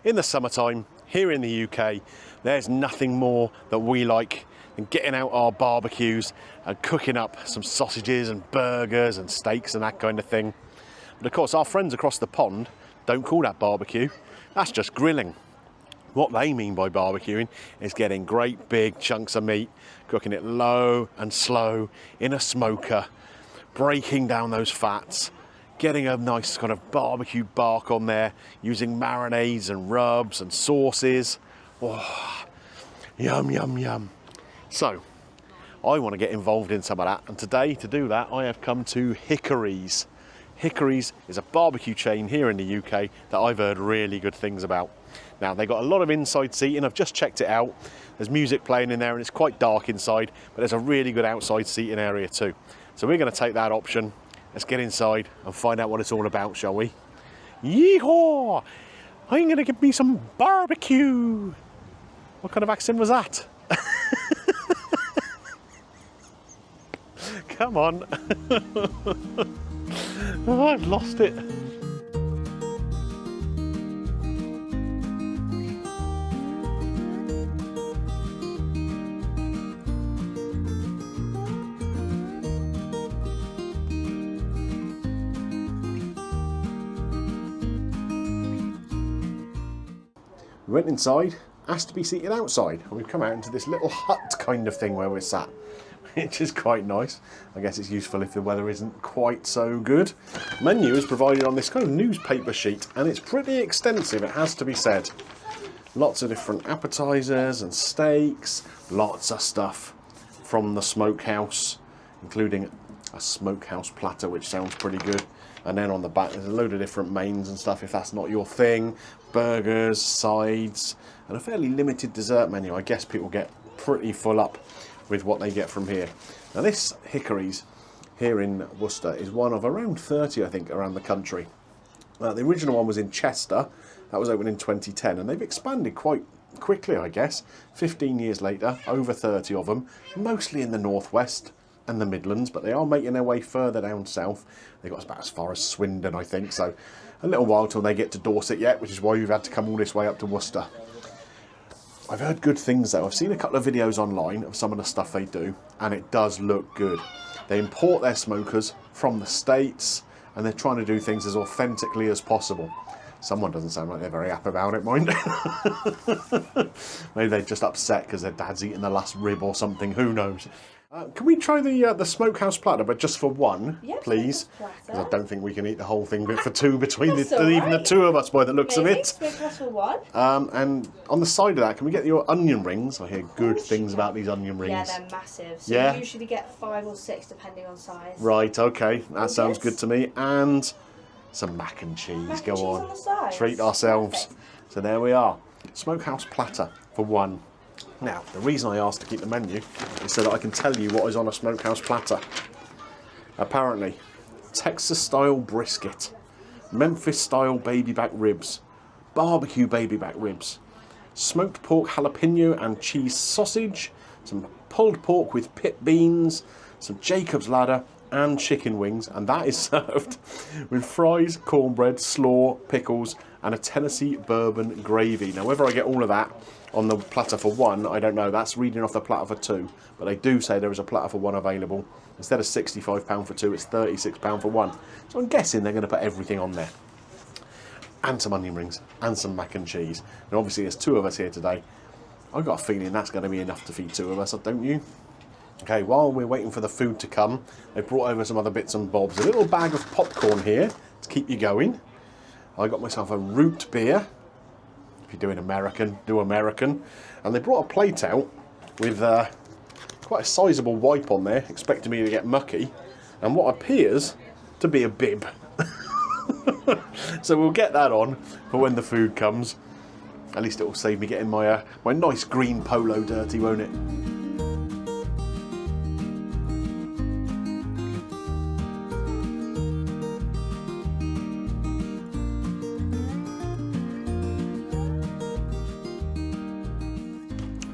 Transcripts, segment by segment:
In the summertime, here in the UK, there's nothing more that we like than getting out our barbecues and cooking up some sausages and burgers and steaks and that kind of thing. But of course, our friends across the pond don't call that barbecue, that's just grilling. What they mean by barbecuing is getting great big chunks of meat, cooking it low and slow in a smoker, breaking down those fats, getting a nice kind of barbecue bark on there, using marinades and rubs and sauces. Oh, yum, yum, yum. So, I want to get involved in some of that, and today, to do that, I have come to HICKORY'S. HICKORY'S is a barbecue chain here in the UK that I've heard really good things about. Now, they've got a lot of inside seating. I've just checked it out. There's music playing in there and it's quite dark inside, but there's a really good outside seating area too. So we're going to take that option. Let's get inside and find out what it's all about, shall we? Yeehaw! I'm going to get me some barbecue. What kind of accent was that? Come on. Oh, I've lost it. We went inside, asked to be seated outside, and we've come out into this little hut kind of thing where we're sat, which is quite nice. I guess it's useful if the weather isn't quite so good. Menu is provided on this kind of newspaper sheet, and it's pretty extensive, it has to be said. Lots of different appetizers and steaks, lots of stuff from the Smokehouse, including a Smokehouse platter, which sounds pretty good. And then on the back there's a load of different mains and stuff if that's not your thing, burgers, sides, and a fairly limited dessert menu. I guess people get pretty full up with what they get from here. Now this HICKORY'S here in Worcester is one of around 30, I think, around the country. The original one was in Chester, that was opened in 2010, and they've expanded quite quickly, I guess. 15 years later, over 30 of them, mostly in the northwest and the Midlands, but they are making their way further down south. They got about as far as Swindon, I think, so a little while till they get to Dorset yet, which is why we've had to come all this way up to Worcester. I've heard good things though. I've seen a couple of videos online of some of the stuff they do, and it does look good. They import their smokers from the States, and they're trying to do things as authentically as possible. Someone doesn't sound like they're very happy about it, mind. Maybe they're just upset because their dad's eating the last rib or something, who knows. Can we try the Smokehouse platter, but just for one, please? Because I don't think we can eat the whole thing for two between even the two of us by the looks of it. Smokehouse for one. And on the side of that, can we get your onion rings? I hear good things about these onion rings. Yeah, they're massive. So you usually get 5 or 6 depending on size. Right, okay, that sounds good to me. And some mac and cheese. Go on. The side. Treat ourselves. Perfect. So there we are. Smokehouse platter for one. Now, the reason I asked to keep the menu is so that I can tell you what is on a Smokehouse platter. Apparently, Texas-style brisket, Memphis-style baby back ribs, barbecue baby back ribs, smoked pork jalapeno and cheese sausage, some pulled pork with pit beans, some Jacob's ladder, and chicken wings, and that is served with fries, cornbread, slaw, pickles, and a Tennessee bourbon gravy. Now, whether I get all of that on the platter for one, I don't know. That's reading off the platter for two, but they do say there is a platter for one available. Instead of £65 for two, it's £36 for one. So I'm guessing they're going to put everything on there. And some onion rings, and some mac and cheese. And obviously there's two of us here today. I've got a feeling that's going to be enough to feed two of us, don't you? Okay, while we're waiting for the food to come, they've brought over some other bits and bobs. A little bag of popcorn here to keep you going. I got myself a root beer. If you're doing American, do American. And they brought a plate out with quite a sizable wipe on there, expecting me to get mucky, and what appears to be a bib. So we'll get that on for when the food comes. At least it will save me getting my my nice green polo dirty, won't it?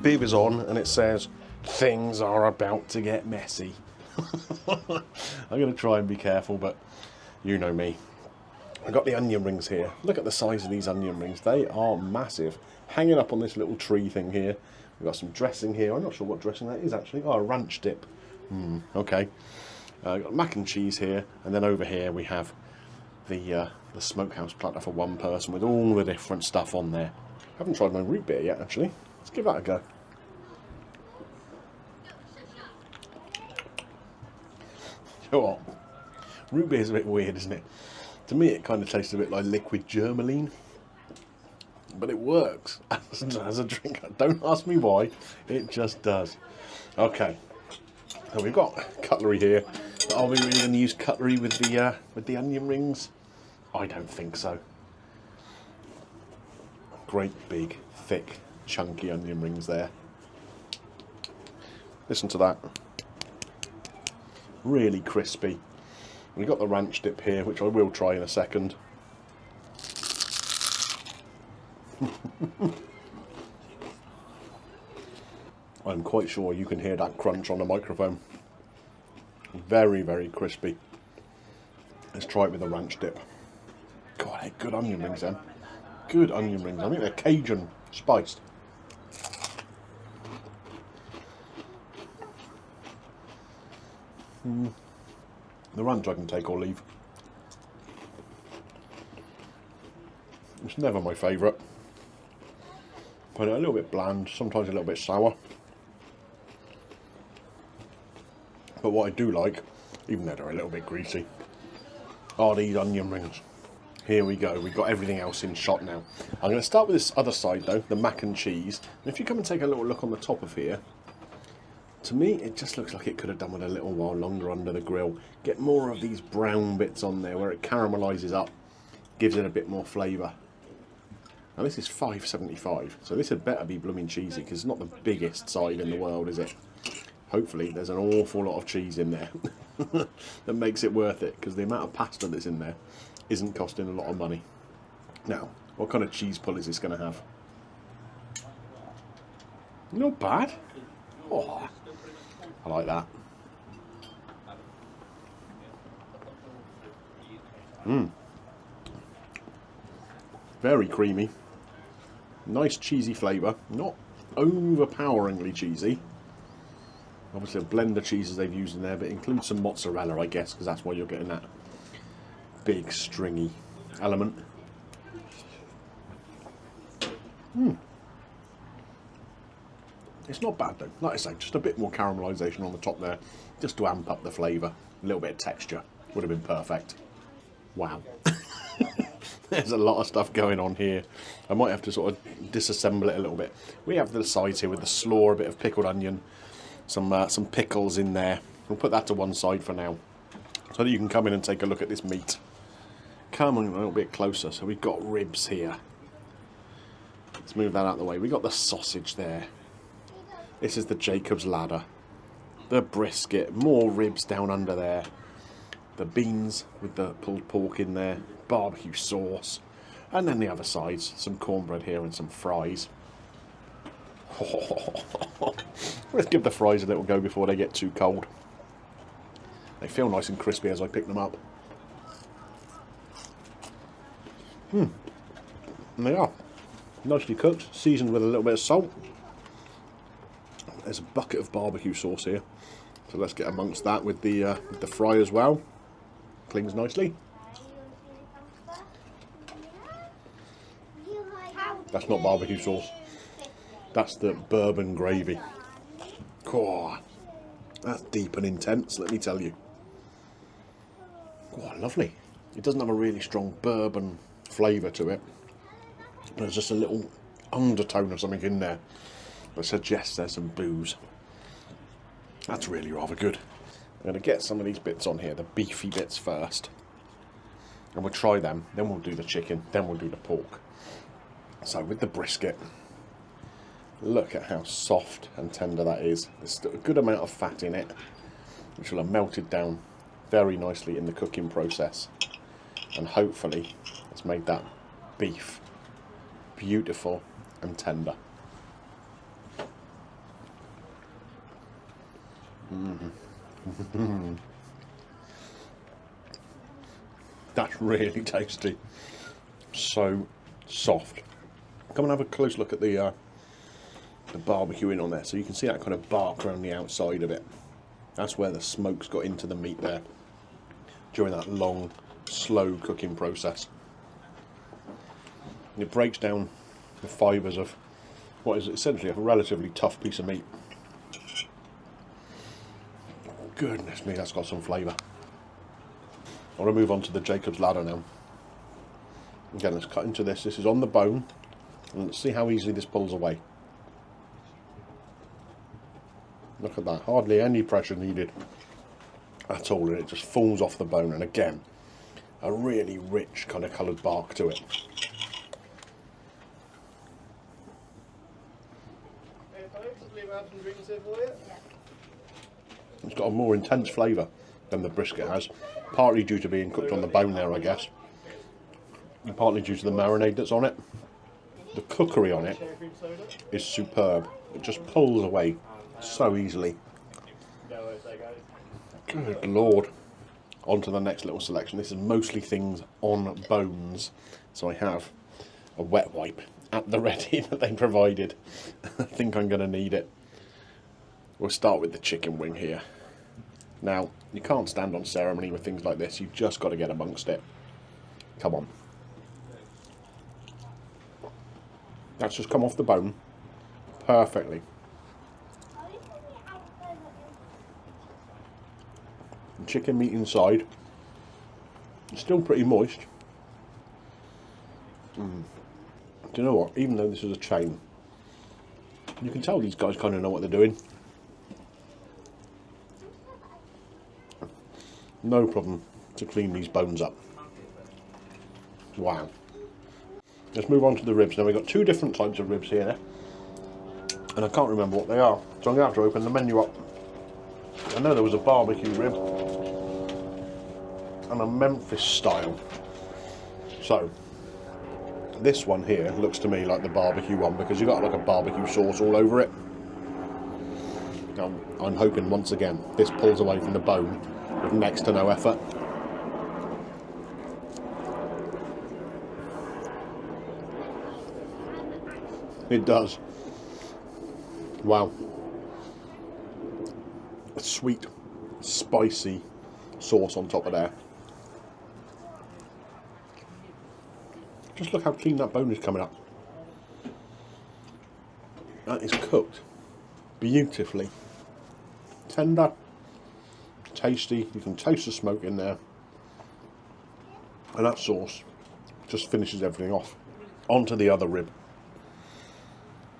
Bib is on and it says things are about to get messy. I'm going to try and be careful, but you know me. I've got the onion rings here. Look at the size of these onion rings. They are massive. Hanging up on this little tree thing here. We've got some dressing here. I'm not sure what dressing that is actually. Oh, a ranch dip. Okay. I've got mac and cheese here. And then over here we have the Smokehouse platter for one person with all the different stuff on there. I haven't tried my root beer yet actually. Let's give that a go. You know what? Root beer is a bit weird, isn't it? To me, it kind of tastes a bit like liquid germaline, but it works as a drink. Don't ask me why, it just does. Okay, so we've got cutlery here. Are we really going to use cutlery with the onion rings? I don't think so. Great big, thick, chunky onion rings there. Listen to that. Really crispy. We've got the ranch dip here, which I will try in a second. I'm quite sure you can hear that crunch on the microphone. Very, very crispy. Let's try it with the ranch dip. God, they're good onion rings then. Good onion rings. I think they're Cajun spiced. The ranch I can take or leave. It's never my favourite. But a little bit bland, sometimes a little bit sour. But what I do like, even though they're a little bit greasy, are these onion rings. Here we go, we've got everything else in shot now. I'm going to start with this other side though, the mac and cheese. And if you come and take a little look on the top of here, to me, it just looks like it could have done with a little while longer under the grill. Get more of these brown bits on there where it caramelises up, gives it a bit more flavour. Now this is $5.75, so this had better be blooming cheesy because it's not the biggest side in the world, is it? Hopefully there's an awful lot of cheese in there that makes it worth it, because the amount of pasta that's in there isn't costing a lot of money. Now, what kind of cheese pull is this going to have? Not bad. Oh, I like that. Very creamy. Nice cheesy flavour. Not overpoweringly cheesy. Obviously a blend of cheeses they've used in there, but includes some mozzarella, I guess, because that's why you're getting that big stringy element. It's not bad though. Like I say, just a bit more caramelisation on the top there, just to amp up the flavour. A little bit of texture would have been perfect. Wow. There's a lot of stuff going on here. I might have to sort of disassemble it a little bit. We have the sides here with the slaw, a bit of pickled onion, some pickles in there. We'll put that to one side for now, so that you can come in and take a look at this meat. Come on a little bit closer. So we've got ribs here. Let's move that out of the way. We've got the sausage there. This is the Jacob's ladder. The brisket, more ribs down under there. The beans with the pulled pork in there. Barbecue sauce. And then the other sides, some cornbread here and some fries. Let's give the fries a little go before they get too cold. They feel nice and crispy as I pick them up. And they are nicely cooked, seasoned with a little bit of salt. There's a bucket of barbecue sauce here, so let's get amongst that with the fry as well. Clings nicely. That's not barbecue sauce. That's the bourbon gravy. Oh, that's deep and intense, let me tell you. Oh, lovely. It doesn't have a really strong bourbon flavour to it. There's just a little undertone of something in there that suggests there's some booze. That's really rather good. I'm going to get some of these bits on here, the beefy bits first. And we'll try them, then we'll do the chicken, then we'll do the pork. So with the brisket, look at how soft and tender that is. There's still a good amount of fat in it, which will have melted down very nicely in the cooking process. And hopefully it's made that beef beautiful and tender. That's really tasty. So soft. Come and have a close look at the barbecue in on there, so you can see that kind of bark around the outside of it. That's where the smoke's got into the meat there during that long, slow cooking process. And it breaks down the fibres of what is essentially a relatively tough piece of meat. Goodness me, that's got some flavour. I want to move on to the Jacob's ladder now. Again, let's cut into this. This is on the bone, and let's see how easily this pulls away. Look at that, hardly any pressure needed at all, and it just falls off the bone. And again, a really rich kind of coloured bark to it. It's got a more intense flavour than the brisket has, partly due to being cooked on the bone there, I guess, and partly due to the marinade that's on it. The cookery on it is superb. It just pulls away so easily. Good Lord. On to the next little selection. This is mostly things on bones, so I have a wet wipe at the ready that they provided. I think I'm going to need it. We'll start with the chicken wing here. Now, you can't stand on ceremony with things like this. You've just got to get amongst it. Come on. That's just come off the bone perfectly. The chicken meat inside, it's still pretty moist. Do you know what? Even though this is a chain, you can tell these guys kind of know what they're doing. No problem to clean these bones up. Wow. Let's move on to the ribs. Now we've got two different types of ribs here, and I can't remember what they are, so I'm going to have to open the menu up. I know there was a barbecue rib and a Memphis style. So this one here looks to me like the barbecue one, because you've got like a barbecue sauce all over it. Now I'm hoping once again this pulls away from the bone with next to no effort. It does. Wow. A sweet, spicy sauce on top of there. Just look how clean that bone is coming up. That is cooked beautifully. Tender, tasty. You can taste the smoke in there. And that sauce just finishes everything off. Onto the other rib.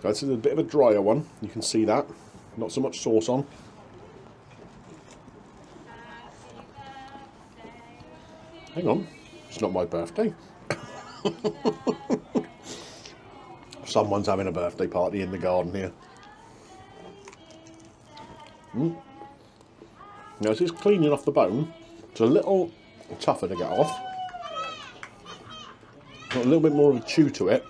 So this is a bit of a drier one. You can see that. Not so much sauce on. Hang on. It's not my birthday. Someone's having a birthday party in the garden here. Now this is cleaning off the bone. It's a little tougher to get off. Got a little bit more of a chew to it.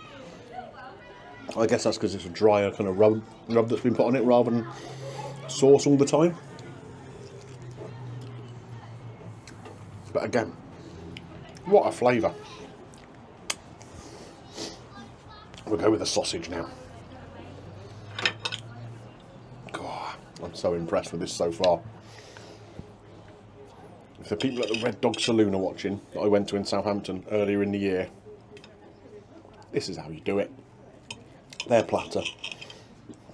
I guess that's because it's a drier kind of rub that's been put on it rather than sauce all the time. But again, what a flavour. We'll go with the sausage now. God, I'm so impressed with this so far. If the people at the Red Dog Saloon are watching, that I went to in Southampton earlier in the year, this is how you do it. Their platter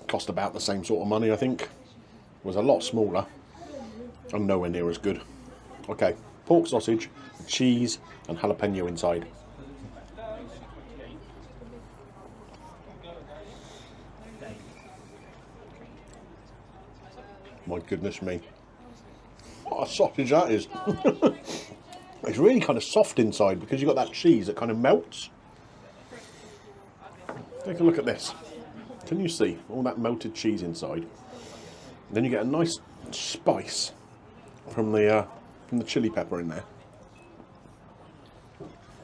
cost about the same sort of money, I think. Was a lot smaller and nowhere near as good. Okay, pork sausage, cheese and jalapeno inside. My goodness me. What a sausage that is. It's really kind of soft inside because you've got that cheese that kind of melts. Take a look at this. Can you see all that melted cheese inside? Then you get a nice spice from the chili pepper in there.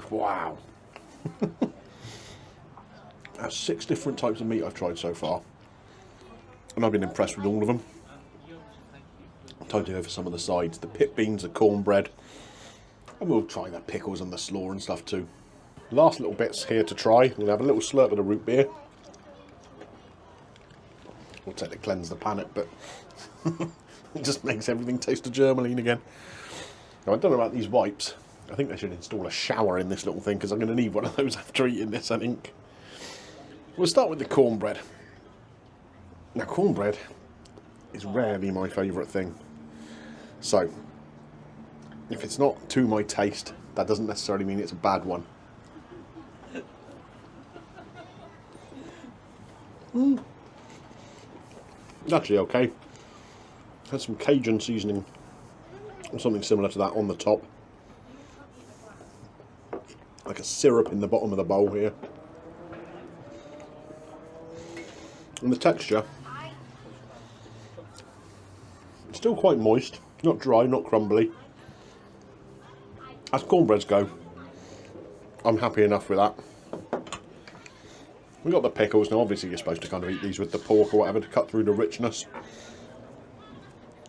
Wow. That's 6 different types of meat I've tried so far, and I've been impressed with all of them. Time to go for some of the sides. The pit beans, the cornbread, And we'll try the pickles and the slaw and stuff too. Last little bits here to try. I'm going to have a little slurp of the root beer. We'll take the cleanse the palate, but it just makes everything taste of Germaline again. Now, I don't know about these wipes. I think I should install a shower in this little thing because I'm going to need one of those after eating this, I think. We'll start with the cornbread. Now, cornbread is rarely my favourite thing. So, if it's not to my taste, that doesn't necessarily mean it's a bad one. It's actually okay. Has some Cajun seasoning or something similar to that on the top. Like a syrup in the bottom of the bowl here. And the texture, it's still quite moist, not dry, not crumbly. As cornbreads go, I'm happy enough with that. We've got the pickles. Now obviously you're supposed to kind of eat these with the pork or whatever to cut through the richness.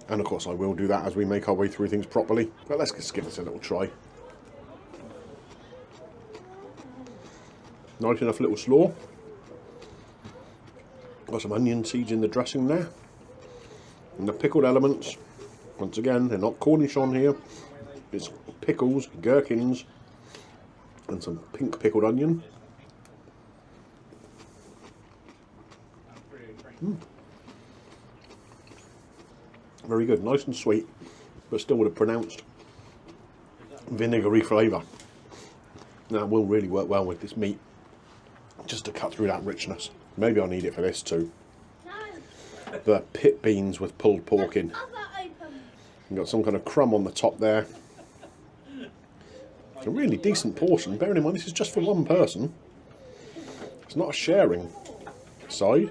And of course I will do that as we make our way through things properly. But let's just give this a little try. Nice enough little slaw. Got some onion seeds in the dressing there. And the pickled elements, once again, they're not Cornichon here. It's pickles, gherkins, and some pink pickled onion. Very good, nice and sweet, but still with a pronounced vinegary flavour. Now, it will really work well with this meat, just to cut through that richness. Maybe I'll need it for this too. The pit beans with pulled pork in. You've got some kind of crumb on the top there. It's a really decent portion, bearing in mind this is just for one person. It's not a sharing side.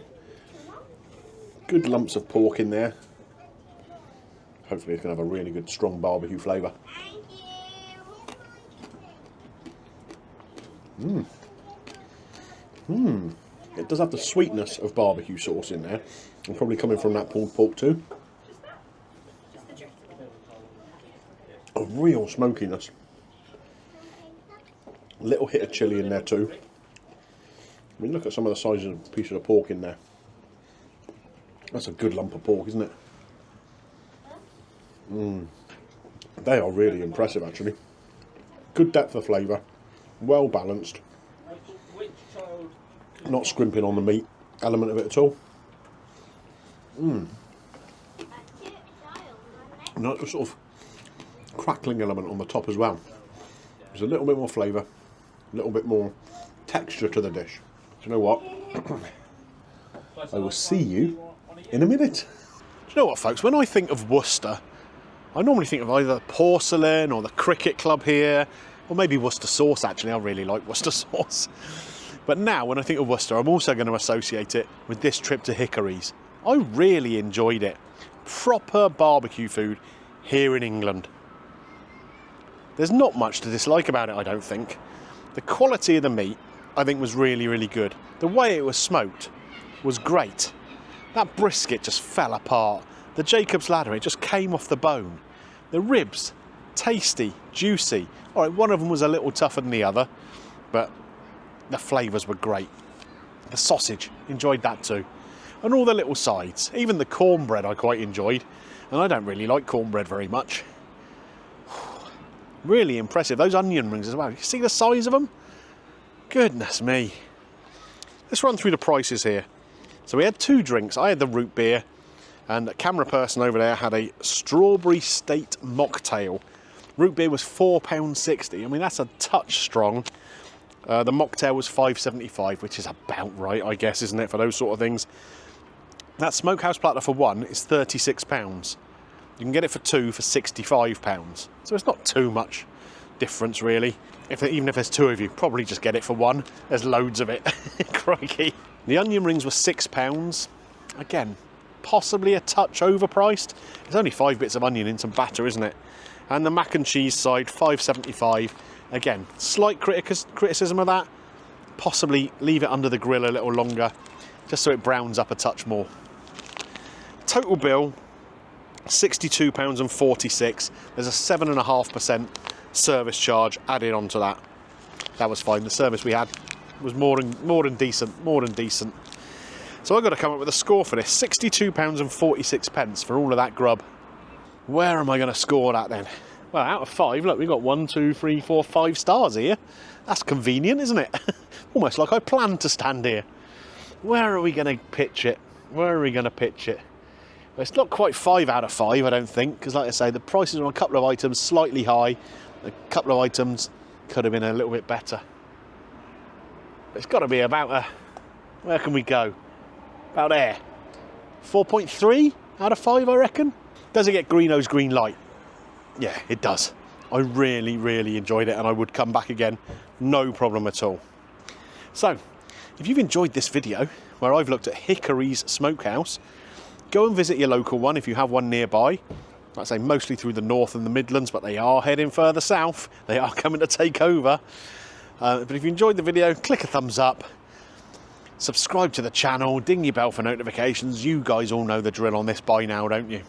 Good lumps of pork in there. Hopefully it's going to have a really good strong barbecue flavour. It does have the sweetness of barbecue sauce in there. And probably coming from that pulled pork too. A real smokiness. A little hit of chilli in there too. I mean, look at some of the size of the pieces of pork in there. That's a good lump of pork, isn't it? They are really impressive, actually. Good depth of flavour. Well balanced. Not scrimping on the meat element of it at all. Not a sort of crackling element on the top as well. There's a little bit more flavour, a little bit more texture to the dish. Do you know what? I will see you in a minute. Do you know what, folks? When I think of Worcester, I normally think of either porcelain or the cricket club here, or maybe Worcester sauce, actually. I really like Worcester sauce. But now, when I think of Worcester, I'm also going to associate it with this trip to HICKORY'S. I really enjoyed it. Proper barbecue food here in England. There's not much to dislike about it, I don't think. The quality of the meat, I think, was really, really good. The way it was smoked was great. That brisket just fell apart. The Jacob's ladder, it just came off the bone. The ribs, tasty, juicy. All right, one of them was a little tougher than the other, but the flavours were great. The sausage, enjoyed that too. And all the little sides. Even the cornbread I quite enjoyed. And I don't really like cornbread very much. Really impressive. Those onion rings as well. You see the size of them? Goodness me. Let's run through the prices here. So we had two drinks. I had the root beer. And the camera person over there had a strawberry state mocktail. Root beer was £4.60. I mean, that's a touch strong. The mocktail was £5.75, which is about right, I guess, isn't it, for those sort of things. That Smokehouse platter for one is £36. You can get it for two for £65. So it's not too much difference, really. Even if there's two of you, probably just get it for one. There's loads of it. Crikey. The onion rings were £6. Again, possibly a touch overpriced. It's only 5 bits of onion in some batter, isn't it? And the mac and cheese side, £5.75. Again, slight criticism of that. Possibly leave it under the grill a little longer, just so it browns up a touch more. Total bill, £62.46. There's a 7.5% service charge added onto that. That was fine. The service we had was more than decent. So I've got to come up with a score for this. £62.46 for all of that grub. Where am I going to score that then? Well, out of 5, look, we've got 1, 2, 3, 4, 5 stars here. That's convenient, isn't it? Almost like I planned to stand here. Where are we going to pitch it? Well, it's not quite 5 out of 5, I don't think, because like I say, the prices on a couple of items slightly high. A couple of items could have been a little bit better. But it's got to be about a... Where can we go? About there. 4.3 out of 5, I reckon. Does it get Greeno's green light? Yeah, it does. I really enjoyed it, and I would come back again, no problem at all. So, if you've enjoyed this video, where I've looked at Hickory's Smokehouse, go and visit your local one if you have one nearby. Like I say, mostly through the north and the Midlands, but they are heading further south. They are coming to take over. But if you enjoyed the video, click a thumbs up. Subscribe to the channel, ding your bell for notifications. You guys all know the drill on this by now, don't you?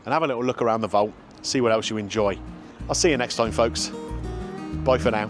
And have a little look around the vault, see what else you enjoy. I'll see you next time, folks. Bye for now.